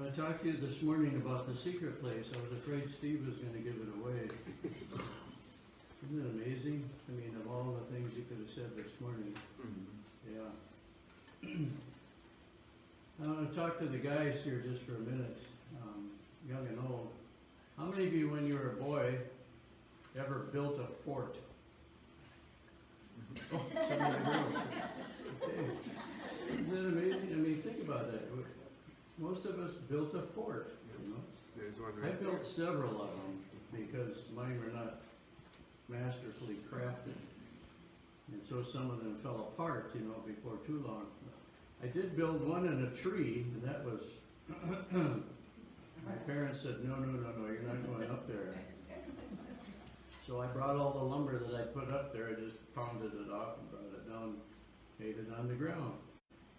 When I talked to you this morning about the secret place, I was afraid Steve was going to give it away. Isn't it amazing? I mean, of all the things you could have said this morning. Yeah. I want to talk to the guys here just for a minute, young and old. How many of you, when you were a boy, ever built a fort? Oh, some of the girls. Okay. Isn't that amazing? I mean, think about that. Most of us built a fort, you know. There's one I right there. built several of them because mine were not masterfully crafted. And so some of them fell apart, you know, before too long. I did build one in a tree, and that was, my parents said, no, you're not going up there. So I brought all the lumber that I put up there, I just pounded it off and brought it down, made it on the ground.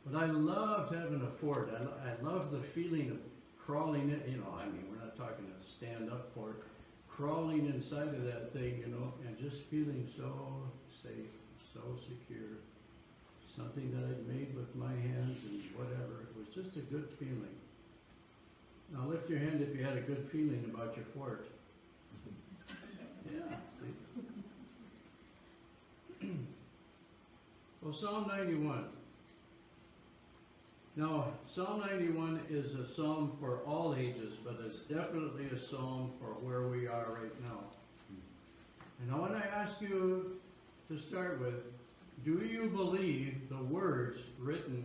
But I loved having a fort. I loved the feeling of crawling in, you know, I mean, we're not talking a stand-up fort, crawling inside of that thing, you know, and just feeling so safe, so secure. Something that I'd made with my hands and whatever. It was just a good feeling. Now lift your hand if you had a good feeling about your fort. Yeah. Well, Psalm 91. Now, Psalm 91 is a psalm for all ages, but it's definitely a psalm for where we are right now. And I want to ask you to start with, do you believe the words written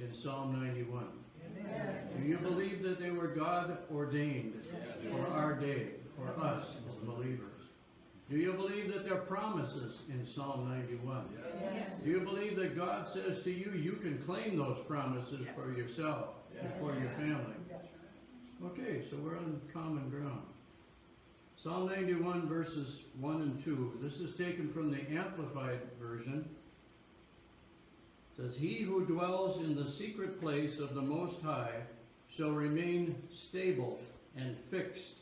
in Psalm 91? Yes. Do you believe that they were God ordained for our day, for us as believers? Do you believe that there are promises in Psalm 91? Yes. Do you believe that God says to you, you can claim those promises for yourself and for your family? Okay, so we're on common ground. Psalm 91 verses 1 and 2. This is taken from the Amplified Version. It says, he who dwells in the secret place of the Most High shall remain stable and fixed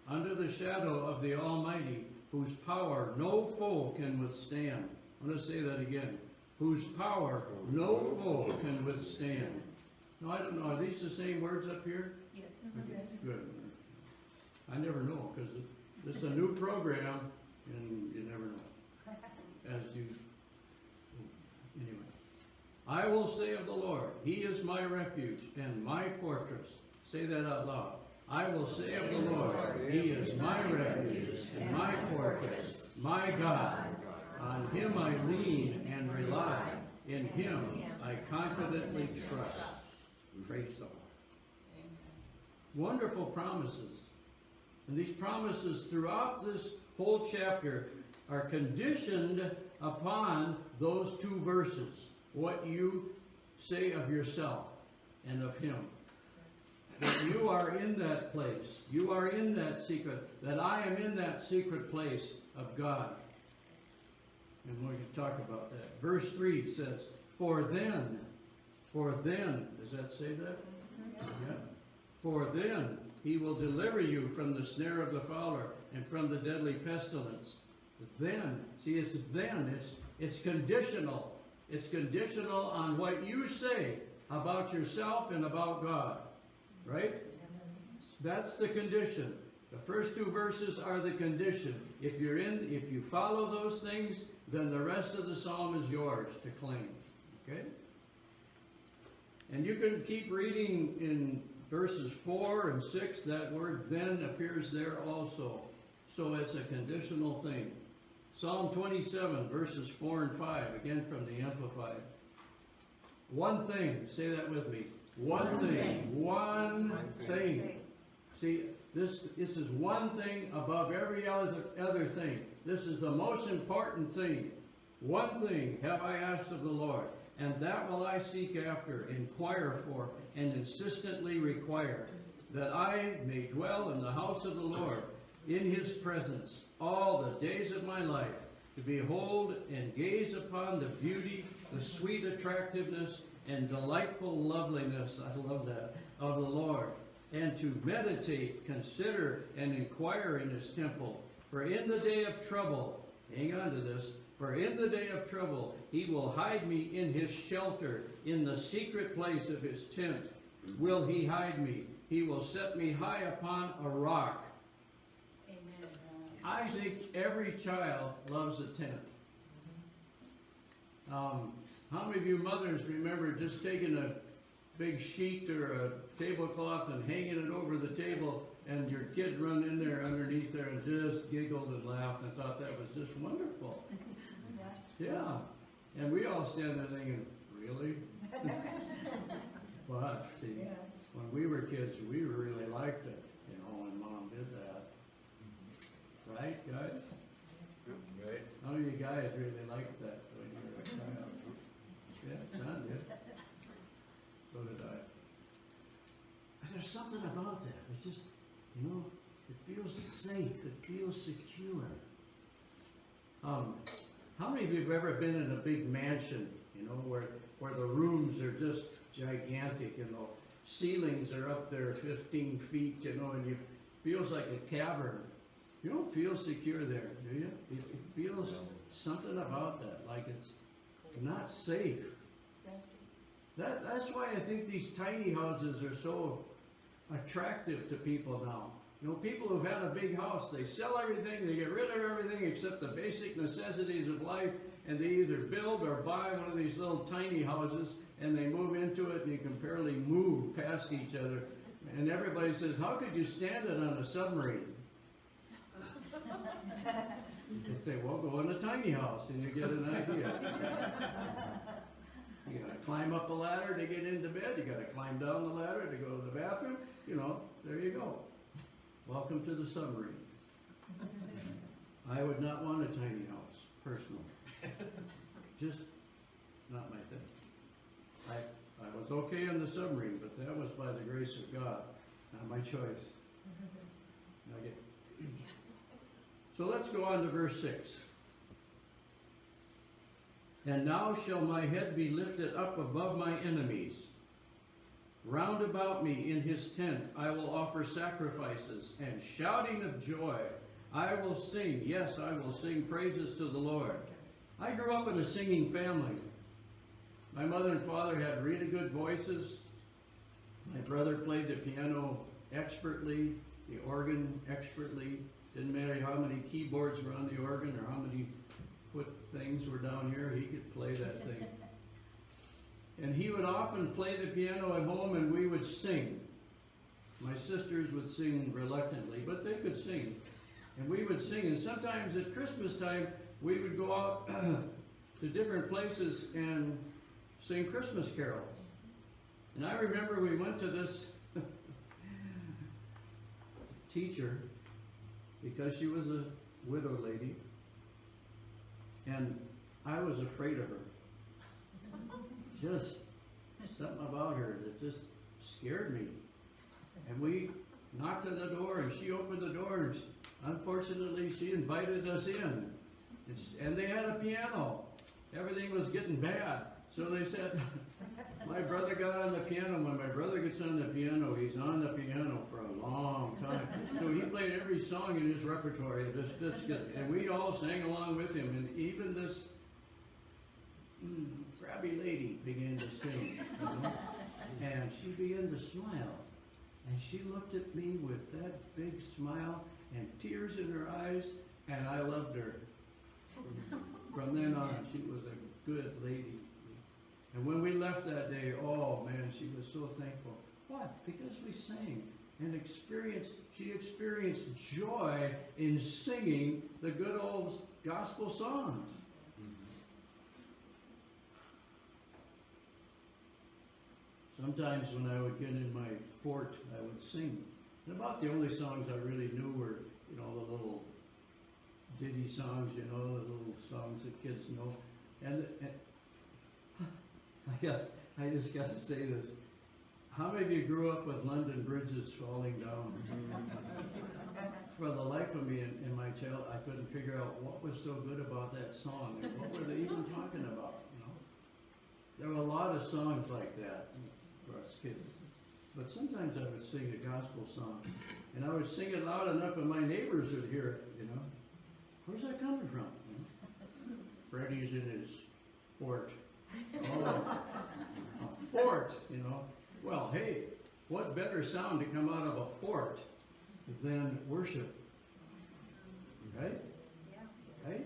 under the shadow of the Almighty, whose power no foe can withstand. I'm going to say that again. Whose power no foe can withstand. No, I don't know. Are these the same words up here? Yes. Okay, good. I never know, because this is a new program, and you never know. As you, anyway. I will say of the Lord, he is my refuge and my fortress. Say that out loud. I will say of the Lord, he is my refuge and my fortress, my God. On him I lean and rely. In him I confidently trust. Praise the Lord. Wonderful promises. And these promises throughout this whole chapter are conditioned upon those two verses. What you say of yourself and of him. That you are in that place. You are in that secret. That I am in that secret place of God. And we're going to talk about that. Verse 3 says, for then, does that say that? Yeah. For then he will deliver you from the snare of the fowler and from the deadly pestilence. Then, see, it's then, it's conditional. It's conditional on what you say about yourself and about God. Right? That's the condition. The first two verses are the condition. If you follow those things, then the rest of the psalm is yours to claim. Okay? And you can keep reading in verses 4 and 6, that word then appears there also. So it's a conditional thing. Psalm 27, verses 4 and 5, again from the Amplified. One thing, say that with me. One thing. See, this is one thing above every other thing. This is the most important thing. One thing have I asked of the Lord, and that will I seek after, inquire for, and insistently require, that I may dwell in the house of the Lord, in his presence, all the days of my life, to behold and gaze upon the beauty, the sweet attractiveness, and delightful loveliness, I love that, of the Lord, and to meditate, consider, and inquire in his temple. For in the day of trouble, hang on to this, for in the day of trouble he will hide me in his shelter, in the secret place of his tent will he hide me. He will set me high upon a rock. Amen. I think every child loves a tent. How many of you mothers remember just taking a big sheet or a tablecloth and hanging it over the table, and your kid run in there underneath there and just giggled and laughed and thought that was just wonderful? Yeah. And we all stand there thinking, really? But see, when we were kids, we really liked it, you know, when Mom did that. Right, guys? Right. How many of you guys really liked that when you were a child? Yeah, John did. So did I. But there's something about that. It just, you know, it feels safe. It feels secure. How many of you have ever been in a big mansion, you know, where the rooms are just gigantic and the ceilings are up there 15 feet, you know, and it feels like a cavern? You don't feel secure there, do you? It feels something about that, like it's not safe. That's why I think these tiny houses are so attractive to people now. You know, people who've had a big house, they sell everything, they get rid of everything except the basic necessities of life, and they either build or buy one of these little tiny houses, and they move into it, and you can barely move past each other. And everybody says, how could you stand it on a submarine? They say, well, go in a tiny house, and you get an idea. You gotta climb up a ladder to get into bed, you gotta climb down the ladder to go to the bathroom, you know, there you go. Welcome to the submarine. I would not want a tiny house, personally. Just not my thing. I was okay on the submarine, but that was by the grace of God, not my choice. Okay. So let's go on to verse 6. And now shall my head be lifted up above my enemies. Round about me in his tent I will offer sacrifices, and shouting of joy I will sing. Yes, I will sing praises to the Lord. I grew up in a singing family. My mother and father had really good voices. My brother played the piano expertly, the organ expertly. Didn't matter how many keyboards were on the organ or how many foot things were down here, he could play that thing. And he would often play the piano at home, and we would sing. My sisters would sing reluctantly, but they could sing. And we would sing, and sometimes at Christmas time, we would go out to different places and sing Christmas carols. And I remember we went to this teacher, because she was a widow lady, and I was afraid of her. Just something about her that just scared me. And we knocked on the door, and she opened the door, and unfortunately she invited us in. And they had a piano. Everything was getting bad. So they said, my brother got on the piano. When my brother gets on the piano, he's on the piano for a long time. So he played every song in his repertoire. And we all sang along with him. And even this crabby lady began to sing. You know? And she began to smile. And she looked at me with that big smile and tears in her eyes. And I loved her. From then on, she was a good lady. And when we left that day, oh man, she was so thankful. Why? Because we sang and she experienced joy in singing the good old gospel songs. Sometimes when I would get in my fort, I would sing. And about the only songs I really knew were, you know, the little ditty songs, you know, the little songs that kids know. And I just got to say this. How many of you grew up with London bridges falling down? For the life of me in my child, I couldn't figure out what was so good about that song and what were they even talking about, you know? There were a lot of songs like that for us kids. But sometimes I would sing a gospel song, and I would sing it loud enough and my neighbors would hear it, you know? Where's that coming from? You know? Freddie's in his fort. Oh, a fort, you know. Well, hey, what better sound to come out of a fort than worship? Right? Right?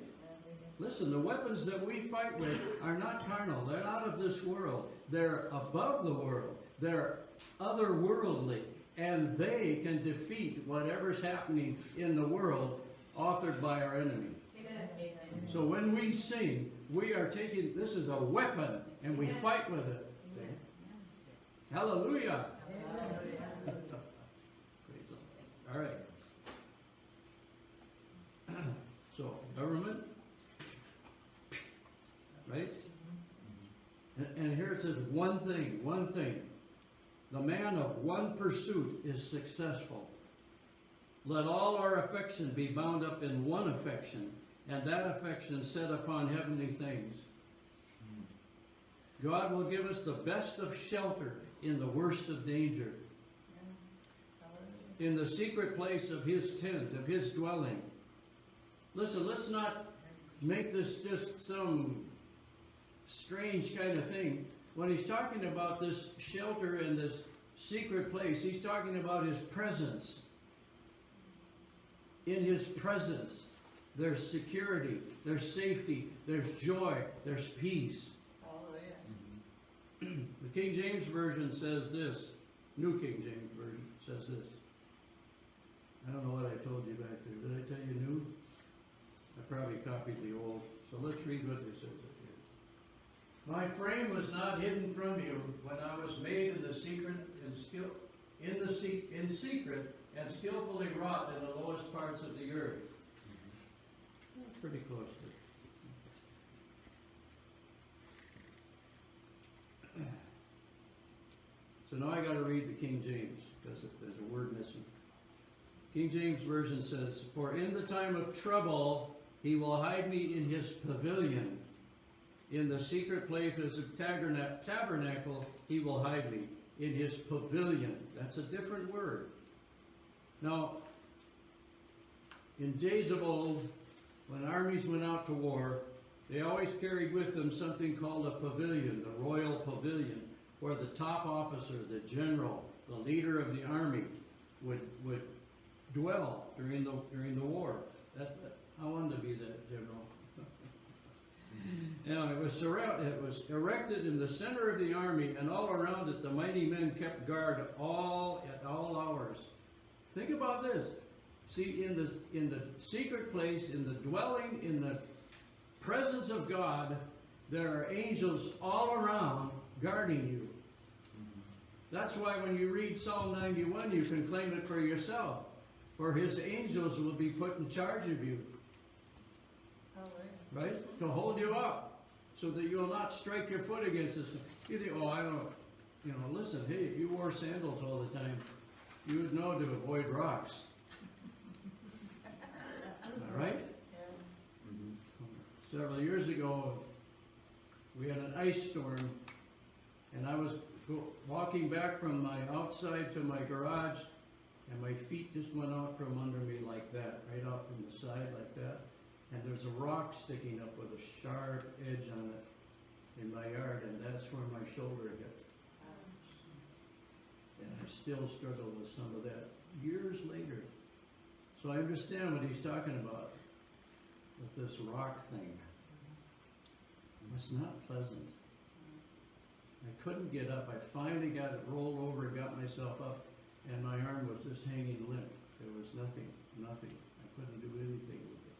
Listen, the weapons that we fight with are not carnal. They're not of this world. They're above the world. They're otherworldly. And they can defeat whatever's happening in the world authored by our enemy. Amen. So when we sing, we are taking, this is a weapon, and we fight with it. Hallelujah. Praise the Lord. All right. So, government. Right? And here it says one thing. The man of one pursuit is successful. Let all our affection be bound up in one affection, and that affection set upon heavenly things. God will give us the best of shelter in the worst of danger. In the secret place of his tent, of his dwelling. Listen, let's not make this just some strange kind of thing. When he's talking about this shelter and this secret place, he's talking about his presence. In his presence, there's security, there's safety, there's joy, there's peace. The King James Version says this. New King James Version says this. I don't know what I told you back there. Did I tell you new? I probably copied the old. So let's read what it says up here. My frame was not hidden from you when I was made in the secret in secret and skillfully wrought in the lowest parts of the earth. That's pretty close to it. So now I got to read the King James because there's a word missing. King James Version says, "For in the time of trouble he will hide me in his pavilion. In the secret place of tabernacle he will hide me." In his pavilion. That's a different word. Now, in days of old, when armies went out to war, they always carried with them something called a pavilion, the royal pavilion, where the top officer, the general, the leader of the army would dwell during the war. I wanted to be that general. Now it was erected in the center of the army, and all around it the mighty men kept guard at all hours. Think about this. See, in the secret place, in the dwelling, in the presence of God, there are angels all around guarding you. That's why when you read Psalm 91, you can claim it for yourself. For his angels will be put in charge of you. Right? To hold you up, so that you will not strike your foot against this. You think, oh, I don't, listen, hey, if you wore sandals all the time, you would know to avoid rocks. All right? Several years ago, we had an ice storm, and I was walking back from my outside to my garage, and my feet just went out from under me like that, right out from the side like that. And there's a rock sticking up with a sharp edge on it in my yard, and that's where my shoulder hit. And I still struggle with some of that years later. So I understand what he's talking about with this rock thing. It's not pleasant. I couldn't get up. I finally got it rolled over and got myself up, and my arm was just hanging limp. There was nothing. I couldn't do anything with it.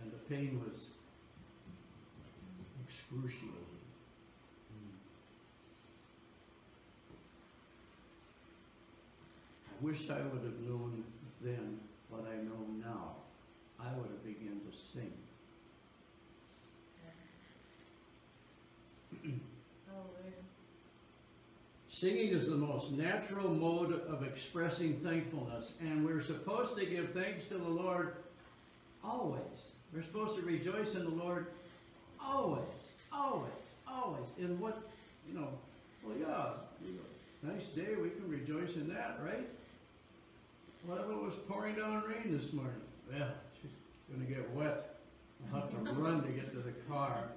And the pain was excruciating. I wish I would have known then what I know now. I would have begun to sing. Singing is the most natural mode of expressing thankfulness, and we're supposed to give thanks to the Lord always. We're supposed to rejoice in the Lord always. In what, well, yeah, nice day, we can rejoice in that, right? What if it was pouring down rain this morning? Well, she's going to get wet. I'll have to run to get to the car.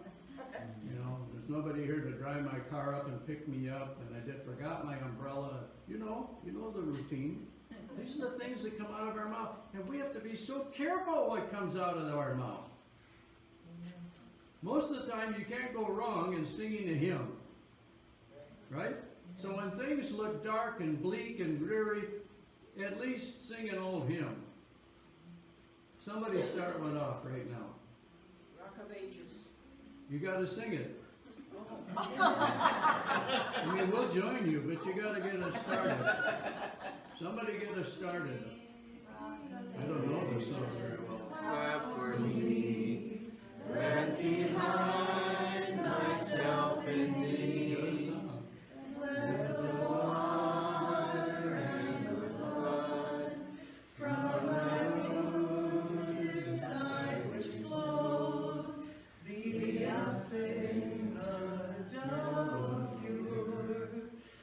You know, there's nobody here to drive my car up and pick me up, and I forgot my umbrella. You know the routine. These are the things that come out of our mouth, and we have to be so careful what comes out of our mouth. Most of the time, you can't go wrong in singing a hymn, right? So when things look dark and bleak and dreary, at least sing an old hymn. Somebody start one off right now. Rock of Ages. You got to sing it. I mean, we'll join you, but you got to get us started. Somebody get us started. I don't know the song very well. Clap for me, left behind myself in thee. Good song. Let the water and the blood from my wounded side which flows be I'll sing the double cure.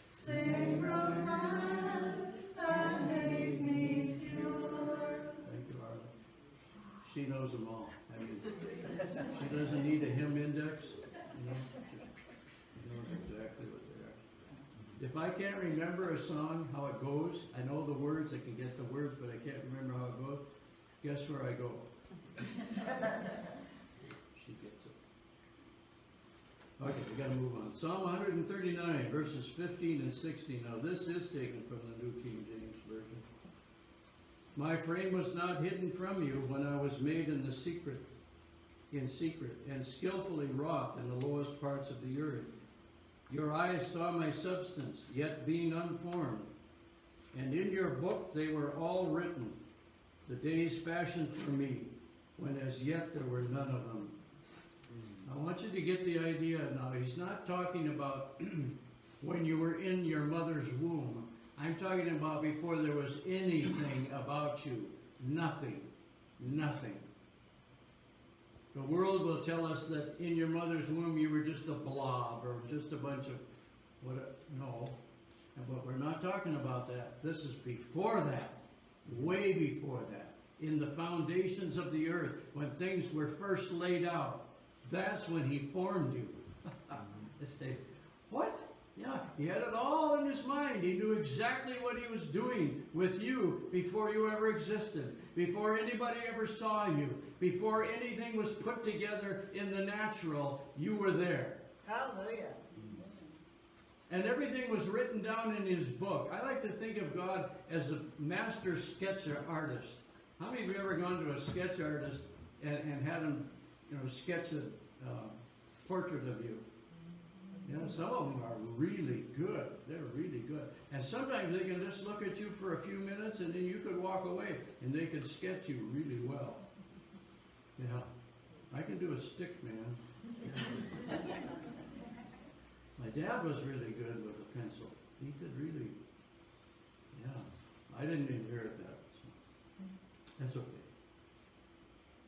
Sing from mine and make me pure. Thank you, Arlen. She knows them all. I mean, she doesn't need a hymn index. You know, she knows exactly what they are. If I can't remember a song, how it goes, I know the words, I can get the words, but I can't remember how it goes. Guess where I go? She gets it. Okay, we gotta move on. Psalm 139, verses 15 and 16. Now this is taken from the New King James Version. My frame was not hidden from you when I was made in secret, and skillfully wrought in the lowest parts of the earth. Your eyes saw my substance, yet being unformed, and in your book they were all written, the days fashioned for me, when as yet there were none of them. I want you to get the idea now. He's not talking about when you were in your mother's womb. I'm talking about before there was anything about you. Nothing. Nothing. The world will tell us that in your mother's womb you were just a blob or just a bunch of what? No. But we're not talking about that. This is before that. Way before that. In the foundations of the earth, when things were first laid out. That's when he formed you. What? Yeah, he had it all in his mind. He knew exactly what he was doing with you before you ever existed, before anybody ever saw you, before anything was put together in the natural, you were there. Hallelujah. And everything was written down in his book. I like to think of God as a master sketch artist. How many of you ever gone to a sketch artist and had him, sketch a portrait of you? Some of them are really good. They're really good. And sometimes they can just look at you for a few minutes and then you could walk away and they could sketch you really well. Yeah. I can do a stick, man. My dad was really good with a pencil. He could really, I didn't inherit that. So that's okay.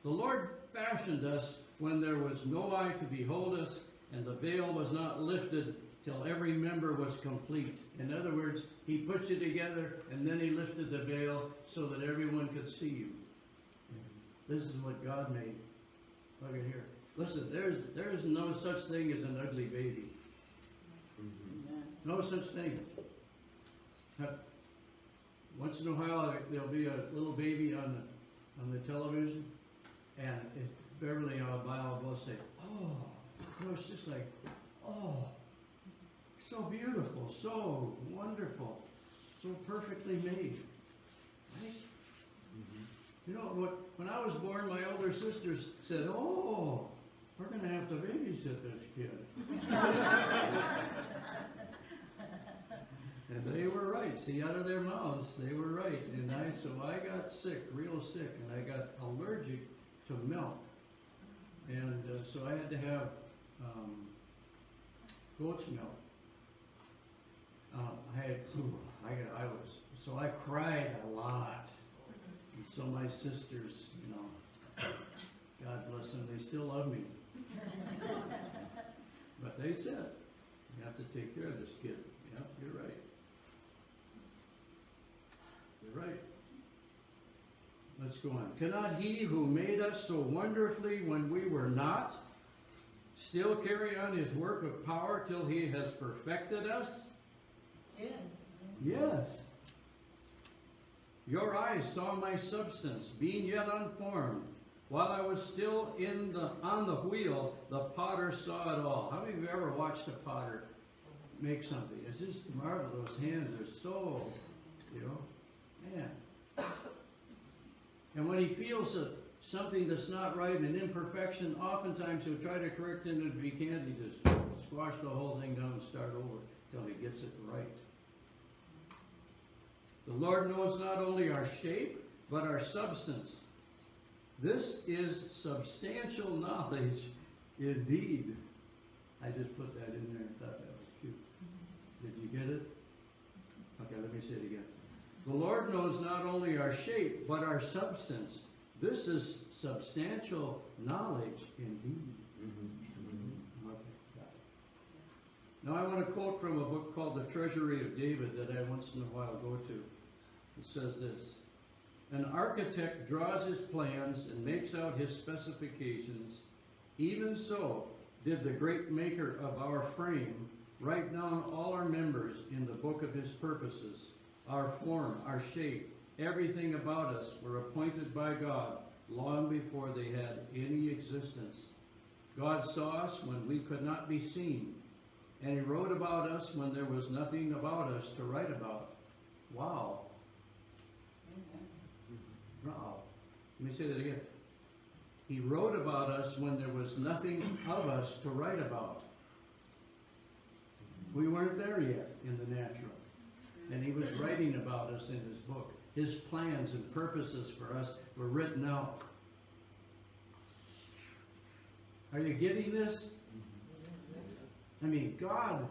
The Lord fashioned us when there was no eye to behold us, and the veil was not lifted till every member was complete. In other words, he put you together, and then he lifted the veil so that everyone could see you. This is what God made. Look at here. Listen, there is no such thing as an ugly baby. No such thing. Once in a while, there'll be a little baby on the television, and Beverly will say, "Oh." It's just like, oh, so beautiful, so wonderful, so perfectly made. Right? You know, when I was born, my older sisters said, "Oh, we're going to have to babysit this kid." And they were right. See, out of their mouths, they were right. And so I got sick, real sick, and I got allergic to milk. And so I had to have goat's milk. I cried a lot. And so my sisters, God bless them, they still love me. But they said, you have to take care of this kid. Yep, you're right. You're right. Let's go on. Cannot he who made us so wonderfully when we were not still carry on his work of power till he has perfected us? Yes. Yes. Your eyes saw my substance, being yet unformed. While I was still on the wheel, the potter saw it all. How many of you ever watched a potter make something? It's just marvelous. Those hands are so, man. And when he feels something that's not right, an imperfection, oftentimes he'll try to correct it, and if he can't, he just squash the whole thing down and start over until he gets it right. The Lord knows not only our shape, but our substance. This is substantial knowledge indeed. I just put that in there and thought that was cute. Did you get it? Okay, let me say it again. The Lord knows not only our shape, but our substance. This is substantial knowledge indeed. Okay, got it. Now I want to quote from a book called The Treasury of David that I once in a while go to. It says this: an architect draws his plans and makes out his specifications. Even so did the great maker of our frame write down all our members in the book of his purposes. Our form, our shape, everything about us were appointed by God long before they had any existence. God saw us when we could not be seen, and he wrote about us when there was nothing about us to write about. Wow. Wow. Let me say that again. He wrote about us when there was nothing of us to write about. We weren't there yet in the natural. And he was writing about us in his book. His plans and purposes for us were written out. Are you getting this? I mean, God.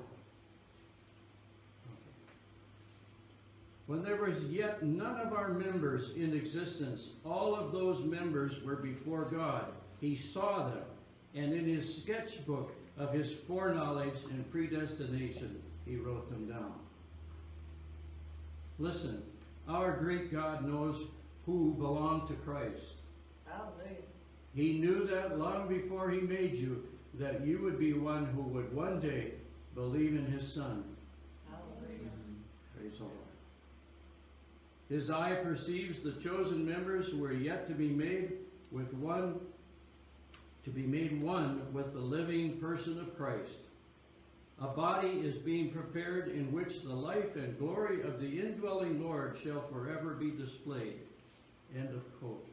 When there was yet none of our members in existence, all of those members were before God. He saw them, and in his sketchbook of his foreknowledge and predestination, he wrote them down. Listen, our great God knows who belong to Christ. Hallelujah. He knew that long before he made you, that you would be one who would one day believe in his Son. Hallelujah. Praise the Lord. His eye perceives the chosen members who are yet to be made one with the living person of Christ. A body is being prepared in which the life and glory of the indwelling Lord shall forever be displayed. End of quote.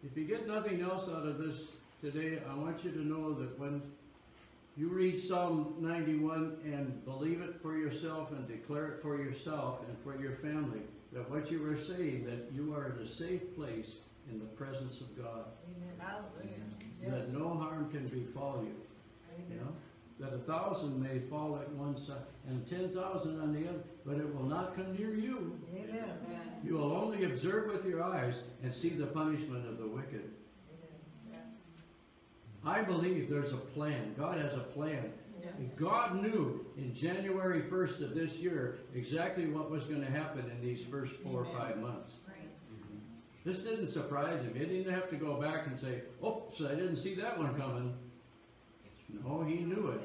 If you get nothing else out of this today, I want you to know that when you read Psalm 91 and believe it for yourself and declare it for yourself and for your family, that what you are saying, that you are in a safe place in the presence of God. Amen. Hallelujah. That no harm can befall you. You know, that 1,000 may fall at one side and 10,000 on the other, but it will not come near you. Amen. You will only observe with your eyes and see the punishment of the wicked. Yes. I believe there's a plan. God has a plan. Yes. God knew in January 1st of this year exactly what was going to happen in these first 4 or 5 months. Right. This didn't surprise him. He didn't have to go back and say, oops, I didn't see that one coming. No, he knew it.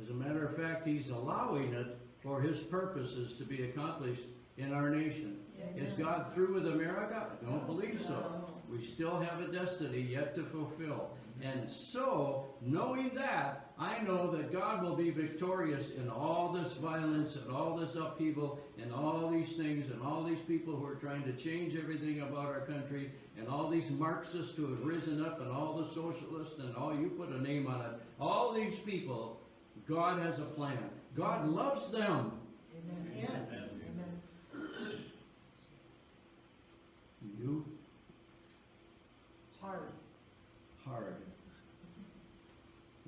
As a matter of fact, he's allowing it for his purposes to be accomplished in our nation. Yes. Is God through with America? I don't believe so. We still have a destiny yet to fulfill. And so, knowing that, I know that God will be victorious in all this violence and all this upheaval and all these things and all these people who are trying to change everything about our country and all these Marxists who have risen up and all the socialists and all, you put a name on it, all these people, God has a plan. God loves them. Amen. Yes. Amen. You? Hard. Hard.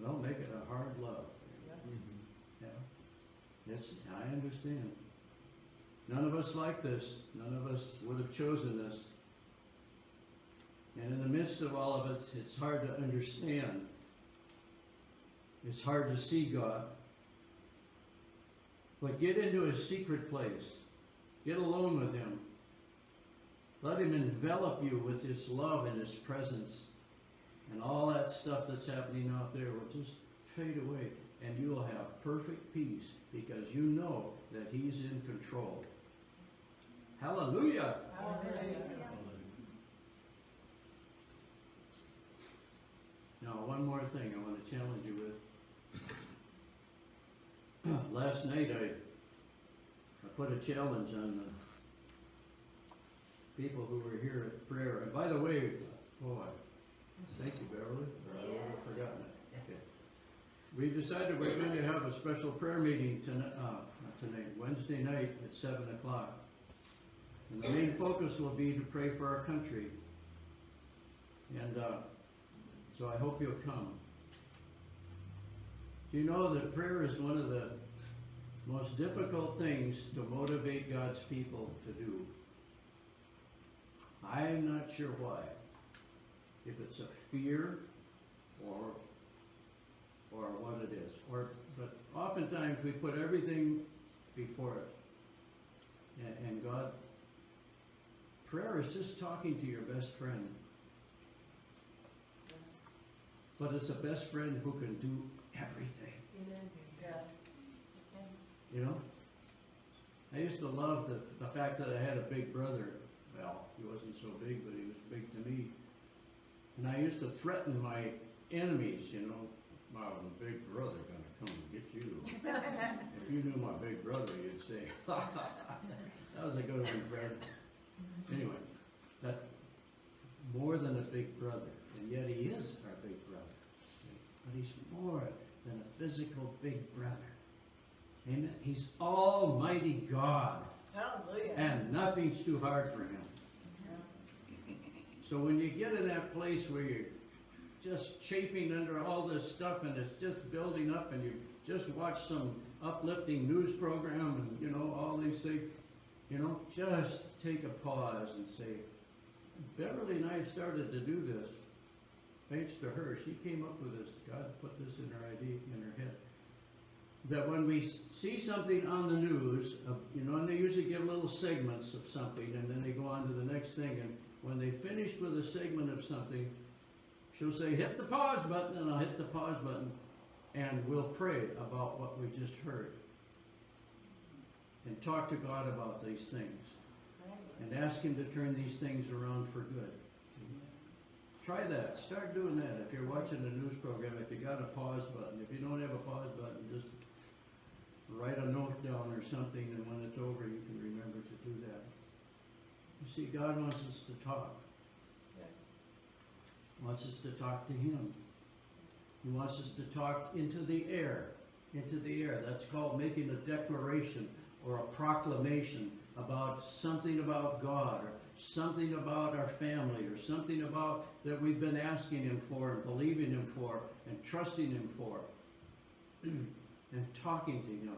Well, make it a hard love. Yeah. Yes, I understand. None of us like this. None of us would have chosen this. And in the midst of all of it, it's hard to understand. It's hard to see God. But get into his secret place. Get alone with him. Let him envelop you with his love and his presence. and all that stuff that's happening out there will just fade away, and you will have perfect peace because you know that He's in control. Hallelujah! Hallelujah. Now, one more thing I want to challenge you with. Last night I put a challenge on the people who were here at prayer. And by the way, thank you, Beverly. I would have forgotten it. Okay. We decided we're going to have a special prayer meeting tonight, Wednesday night at 7 o'clock. And the main focus will be to pray for our country. And so I hope you'll come. Do you know that prayer is one of the most difficult things to motivate God's people to do? I'm not sure why. If it's a fear or what it is. But oftentimes we put everything before it. And God, prayer is just talking to your best friend. But it's a best friend who can do everything. Yes. You know? I used to love the fact that I had a big brother. Well, he wasn't so big, but he was big to me. And I used to threaten my enemies, you know. Wow, the big brother gonna come and get you. If you knew my big brother, you'd say, that was a good one, Fred. Anyway, that more than a big brother, and yet he is our big brother. But he's more than a physical big brother. Amen. He's Almighty God, Hallelujah. and nothing's too hard for him. So when you get in that place where you're just chafing under all this stuff and it's just building up, and you just watch some uplifting news program and, you know, all these things, you know, just take a pause and say, Beverly and I started to do this. Thanks to her. She came up with this. God put this in her idea, in her head. That when we see something on the news, you know, and they usually give little segments of something, and then they go on to the next thing, and when they finish with a segment of something, she'll say, hit the pause button, and I'll hit the pause button, and we'll pray about what we just heard. And talk to God about these things. And ask Him to turn these things around for good. Try that. Start doing that. If you're watching a news program, if you got a pause button, if you don't have a pause button, just write a note down or something, and when it's over, you can remember to do that. You see, God wants us to talk. He wants us to talk to Him. He wants us to talk into the air. Into the air. That's called making a declaration or a proclamation about something about God, or something about our family, or something about that we've been asking Him for and believing Him for and trusting Him for and talking to Him.